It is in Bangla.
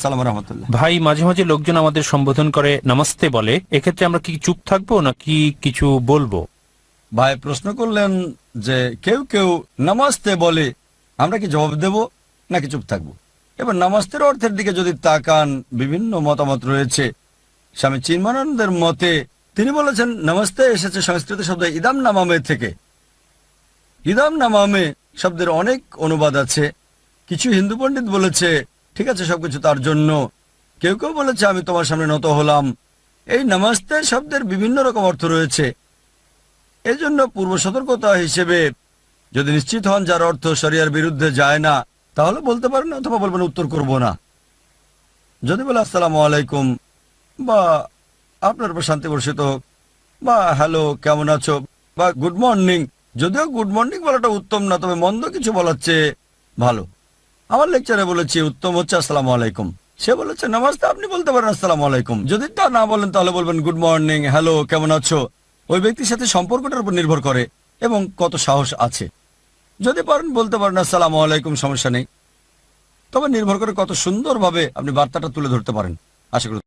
আসসালাম রহমতুল্লাহ। ভাই, মাঝে মাঝে লোকজন আমাদের সম্বোধন করে নমস্তে বলে, এক্ষেত্রে আমরা কি চুপ থাকবো নাকি কিছু বলবো? ভাই প্রশ্ন করলেন যে কেউ কেউ নমস্তে বলে, আমরা কি জবাব দেব নাকি চুপ থাকবো? এবার নমস্তের অর্থের দিকে যদি তাকান, বিভিন্ন মতামত রয়েছে। স্বামী চিন্ময়ানন্দের মতে তিনি বলেছেন নমস্তে এসেছে সংস্কৃত শব্দ ইদাম নামামে থেকে। ইদাম নামামে শব্দের অনেক অনুবাদ আছে। কিছু হিন্দু পণ্ডিত বলেছে ঠিক আছে সবকিছু তার জন্য, কেউ কেউ বলেছে আমি তোমার সামনে নত হলাম। এই নমস্তে শব্দের বিভিন্ন রকম অর্থ রয়েছে। এই জন্য পূর্ব সতর্কতা হিসেবে যদি নিশ্চিত হন যার অর্থ শরিয়ার বিরুদ্ধে যায় না, তাহলে বলতে পারেন, অথবা বলবেন উত্তর করব না। যদি বলে আসসালামু আলাইকুম বা আপনার উপর শান্তি বর্ষিত হোক বা হ্যালো কেমন আছো বা গুড মর্নিং, যদিও গুড মর্নিং বলাটা উত্তম না, তবে মন্দ কিছু বলার চেয়ে ভালো। আমার লেকচারে বলেছি উত্তম হচ্ছে আসসালামু আলাইকুম। সে বলেছে নমস্তে, আপনি বলতে পারেন আসসালামু আলাইকুম। যদি তা না বলেন তাহলে বলবেন গুড মর্নিং, হ্যালো কেমন আছো। ওই ব্যক্তির সাথে সম্পর্কটার উপর নির্ভর করে এবং কত সাহস আছে। যদি পারেন বলতে পারেন আসসালামু আলাইকুম, সমস্যা নেই। তবে নির্ভর করে কত সুন্দরভাবে আপনি বার্তাটা তুলে ধরতে পারেন। আশা করি